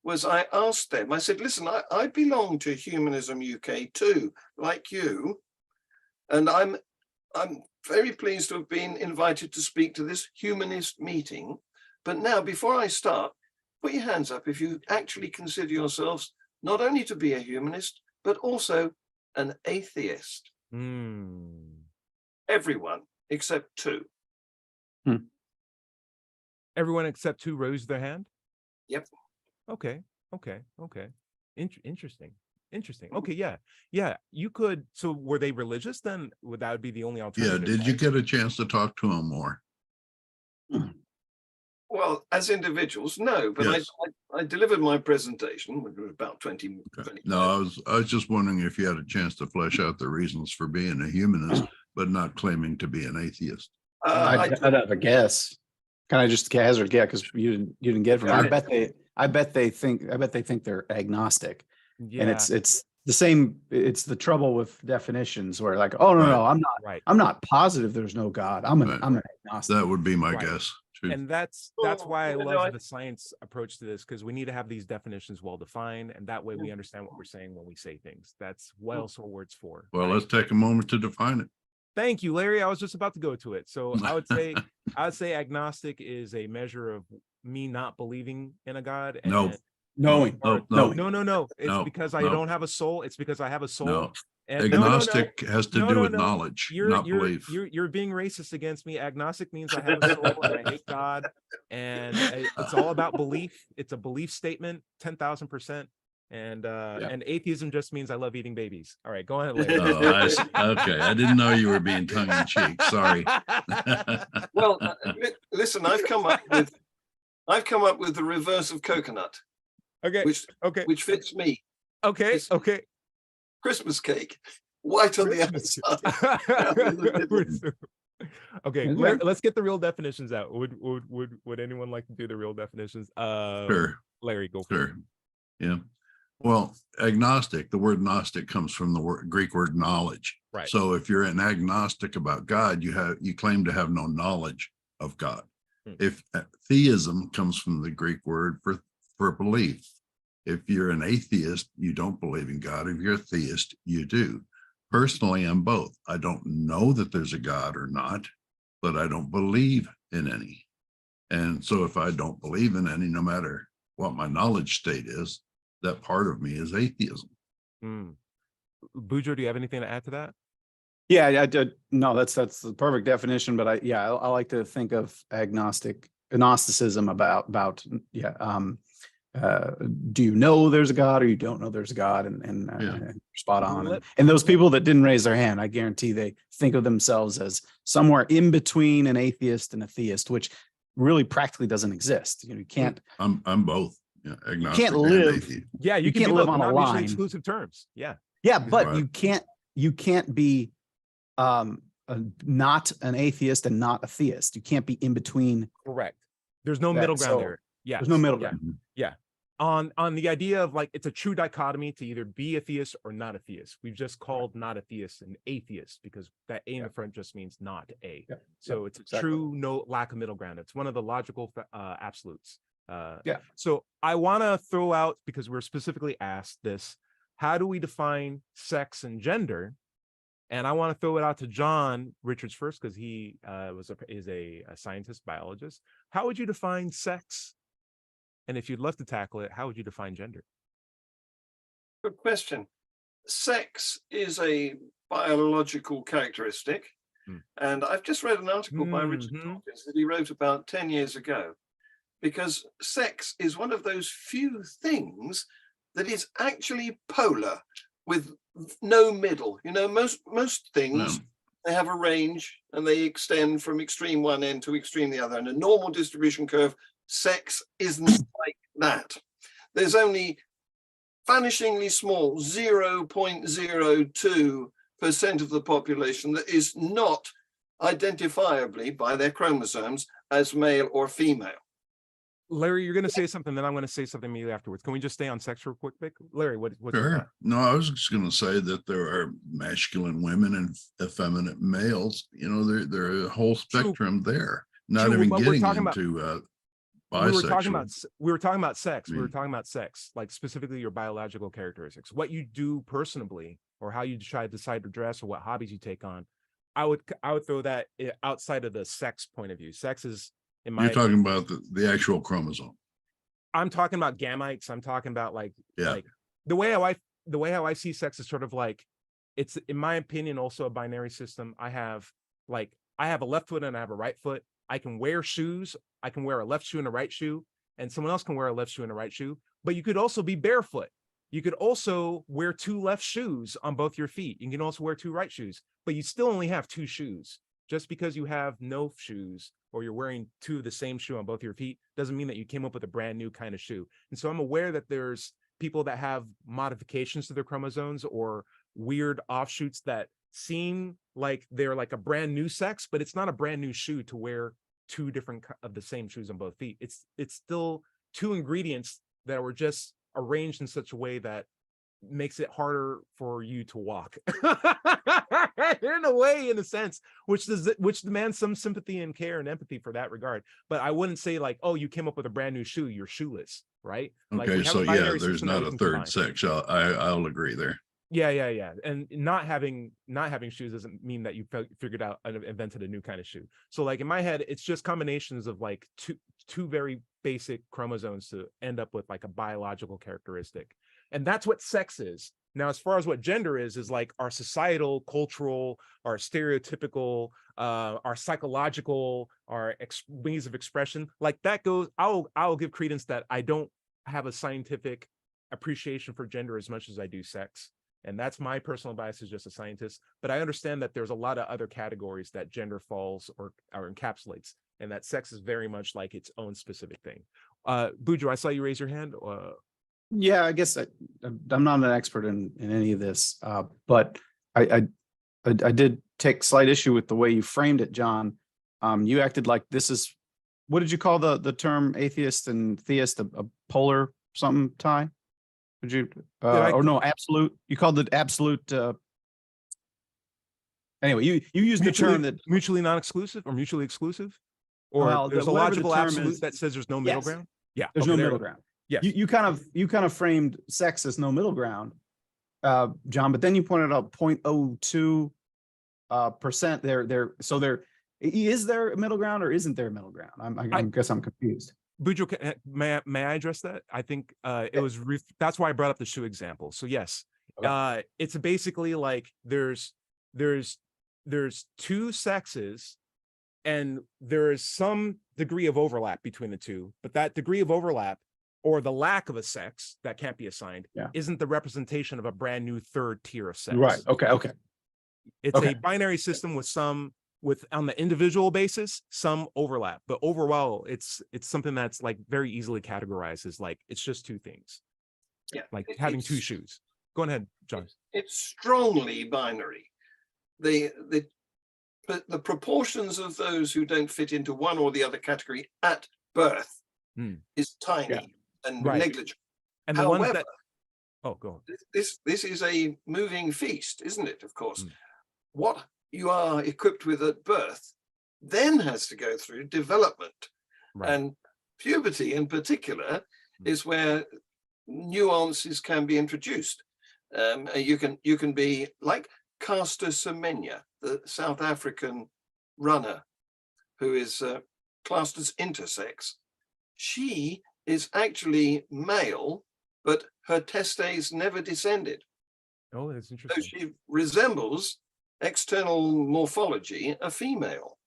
was I asked them, I said, listen, I belong to Humanism UK too, like you. And I'm very pleased to have been invited to speak to this humanist meeting. But now, before I start, put your hands up if you actually consider yourselves not only to be a humanist, but also an atheist. Everyone except two. Everyone except two raised their hand? Yep. Okay. Interesting. Okay, yeah. You could. So were they religious then? Would that be the only Yeah. alternative? Did you right? get a chance to talk to them more? Well, as individuals, no, but Yes. I delivered my presentation, which was about 20 Okay. 25. No, I was just wondering if you had a chance to flesh out the reasons for being a humanist, but not claiming to be an atheist. I'd have a guess. Can I just hazard guess because you didn't get it from me? I bet they think they're agnostic. Yeah. And it's the same. It's the trouble with definitions where like, oh no, Right. no, Right. I'm not positive there's no God. I'm an agnostic. That would be my Right. guess. Too. And that's why I Well, love the science approach to this, because we need to have these definitions well defined, and that way we understand what we're saying when we say things. That's what else are words for. Well, right? let's take a moment to define it. Thank you, Larry. I was just about to go to it. So I would say agnostic is a measure of me not believing in a God. And No. Knowing. No. It's No, because I no. don't have a soul. It's because I have a soul. No. And Agnostic has to do with no. knowledge, not belief. You're being racist against me. Agnostic means I have a soul and I hate God, and it's all about belief. It's a belief statement, 10,000%. And atheism just means I love eating babies. All right, go ahead, Larry. Oh, I see. Okay, I didn't know you were being tongue in cheek. Sorry. Well, listen, I've come up with the reverse of coconut, Okay. which fits me. Okay. Christmas cake, white on the outside. Okay, let's get the real definitions out. Would anyone like to do the real definitions? Sure. Larry, go for it. Sure. Yeah. Well, agnostic, the word gnostic comes from the Greek word knowledge. Right. So if you're an agnostic about God, you claim to have no knowledge of God. If theism comes from the Greek word for belief. If you're an atheist, you don't believe in God. If you're a theist, you do. Personally, I'm both. I don't know that there's a God or not, but I don't believe in any. And so if I don't believe in any, no matter what my knowledge state is, that part of me is atheism. Boudreaux, do you have anything to add to that? Yeah, I did. No, that's the perfect definition. But I like to think of agnosticism about do you know there's a God or you don't know there's a God, and spot on. And those people that didn't raise their hand, I guarantee they think of themselves as somewhere in between an atheist and a theist, which really practically doesn't exist. You can't. I'm both. Yeah, agnostic. You can't live. Yeah, you can't live on a line. Exclusive terms. Yeah. Yeah, but Right. you can't be not an atheist and not a theist. You can't be in between. Correct. There's no middle ground there. Yeah. There's no middle ground. Yeah. On the idea of like it's a true dichotomy to either be a theist or not a theist. We've just called not a theist an atheist because that A in the front just means not a. Yep. So it's a true no lack of middle ground. It's one of the logical absolutes. So I want to throw out, because we're specifically asked this, how do we define sex and gender? And I want to throw it out to John Richards first, because he is a scientist, biologist. How would you define sex? And if you'd love to tackle it, how would you define gender? Good question. Sex is a biological characteristic. And I've just read an article by Richard Dawkins that he wrote about 10 years ago, because sex is one of those few things that is actually polar with no middle. You know, most things, they have a range and they extend from extreme one end to extreme the other. And a normal distribution curve, sex isn't like that. There's only vanishingly small 0.02% of the population that is not identifiably by their chromosomes as male or female. Larry, you're going to say something, then I'm going to say something immediately afterwards. Can we just stay on sex real quick, Vic? Larry, what's Sure. No, I was just going to say that there are masculine women and effeminate males. You know, there are a whole spectrum there. Not even getting into bisexual. We were talking about sex. We were talking about sex, like specifically your biological characteristics, what you do personally, or how you decide to dress, or what hobbies you take on. I would throw that outside of the sex point of view. Sex is, You're talking about the actual chromosome. I'm talking about gametes. I'm talking about like the way how I see sex is sort of like, it's, in my opinion, also a binary system. I have a left foot and I have a right foot. I can wear shoes. I can wear a left shoe and a right shoe, and someone else can wear a left shoe and a right shoe. But you could also be barefoot. You could also wear 2 left shoes on both your feet. You can also wear 2 right shoes, but you still only have 2 shoes. Just because you have no shoes or you're wearing 2 of the same shoe on both your feet doesn't mean that you came up with a brand new kind of shoe. And so I'm aware that there's people that have modifications to their chromosomes or weird offshoots that seem like they're like a brand new sex, but it's not a brand new shoe to wear 2 different of the same shoes on both feet. It's still 2 ingredients that were just arranged in such a way that makes it harder for you to walk in a way, in a sense, which demands some sympathy and care and empathy for that regard. But I wouldn't say like, oh, you came up with a brand new shoe, you're shoeless, right? Like, Okay, so yeah, there's system that not we a can third combine. sex. I'll agree there. Yeah. And not having shoes doesn't mean that you figured out and invented a new kind of shoe. So like in my head, it's just combinations of like two very basic chromosomes to end up with like a biological characteristic. And that's what sex is. Now, as far as what gender is like our societal, cultural, our stereotypical, our psychological, our ways of expression, like that goes, I'll give credence that I don't have a scientific appreciation for gender as much as I do sex. And that's my personal bias as just a scientist. But I understand that there's a lot of other categories that gender falls or encapsulates, and that sex is very much like its own specific thing. Boudreaux, I saw you raise your hand. Yeah, I guess I'm not an expert in any of this, but I did take slight issue with the way you framed it, John. You acted like this is, what did you call the term atheist and theist, a polar something tie? Would you no, absolute? You called it absolute. Anyway, you used the term that mutually non-exclusive or mutually exclusive, or well, there's a logical absolute that says there's no middle ground. Yeah, there's no middle ground. Yeah, you kind of framed sex as no middle ground, John. But then you pointed out 0.02% there. So is there a middle ground or isn't there a middle ground? I guess I'm confused. Boudreaux, may I address that? I think it was that's why I brought up the shoe example. So yes, okay. It's basically like there's 2 sexes, and there is some degree of overlap between the 2, but that degree of overlap or the lack of a sex that can't be assigned isn't the representation of a brand new 3rd tier of sex. Right. Okay. It's a binary system with on the individual basis, some overlap, but overall it's something that's like very easily categorized as like, it's just 2 things. Yeah. Like having 2 shoes. Go ahead, John. It's strongly binary. But the proportions of those who don't fit into one or the other category at birth is tiny and negligible. And the ones that go on. This is a moving feast, isn't it? Of course. What you are equipped with at birth then has to go through development, and puberty in particular is where nuances can be introduced. You can be like Caster Semenya, the South African runner who is classed as intersex. She is actually male, but her testes never descended. Oh, that's interesting. So she resembles external morphology a female.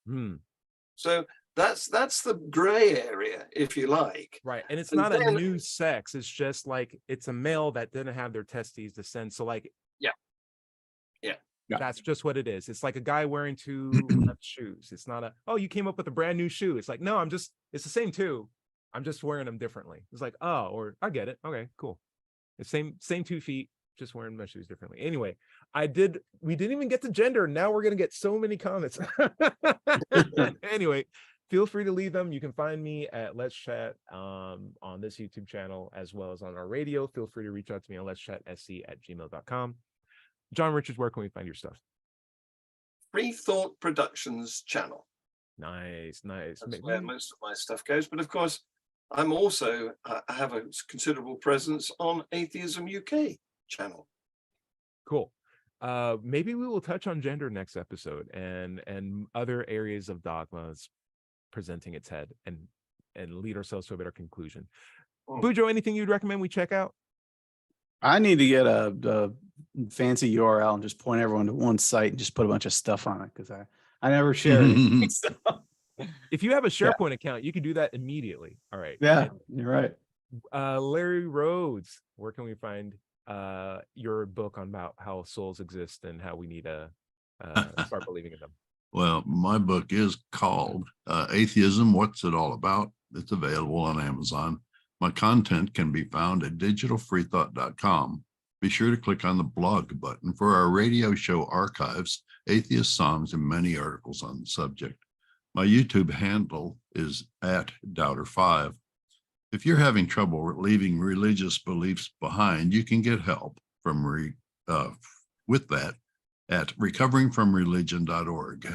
So that's the gray area, if you like. Right. And it's not a new sex. It's just like it's a male that didn't have their testes descend. So like that's just what it is. It's like a guy wearing 2 left shoes. It's not you came up with a brand new shoe. It's like, no, it's the same 2. I'm just wearing them differently. It's like, or I get it. Okay, cool. It's same 2 feet, just wearing my shoes differently. Anyway, we didn't even get to gender. Now we're going to get so many comments. Anyway, feel free to leave them. You can find me at Let's Chat on this YouTube channel, as well as on our radio. Feel free to reach out to me on letschatsc@gmail.com. John Richards, where can we find your stuff? Free Thought Productions channel. Nice. That's where most of my stuff goes. But of course, I'm also, I have a considerable presence on Atheism UK channel. Cool. Maybe we will touch on gender next episode and other areas of dogmas presenting its head and lead ourselves to a better conclusion. Boudreaux, anything you'd recommend we check out? I need to get a fancy URL and just point everyone to one site and just put a bunch of stuff on it, because I never share anything. If you have a SharePoint account, you can do that immediately. All right. Yeah, you're right. Larry Rhodes, where can we find your book on about how souls exist and how we need to start believing in them? Well, my book is called Atheism, What's It All About? It's available on Amazon. My content can be found at digitalfreethought.com. Be sure to click on the blog button for our radio show archives, atheist songs, and many articles on the subject. My YouTube handle is at Doubter5. If you're having trouble leaving religious beliefs behind, you can get help from with that at recoveringfromreligion.org.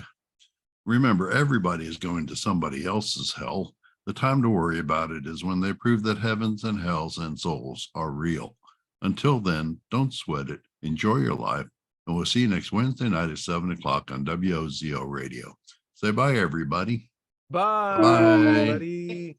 Remember, everybody is going to somebody else's hell. The time to worry about it is when they prove that heavens and hells and souls are real. Until then, don't sweat it. Enjoy your life. And we'll see you next Wednesday night at 7 o'clock on WOZO Radio. Say bye, everybody. Bye, Bye. everybody.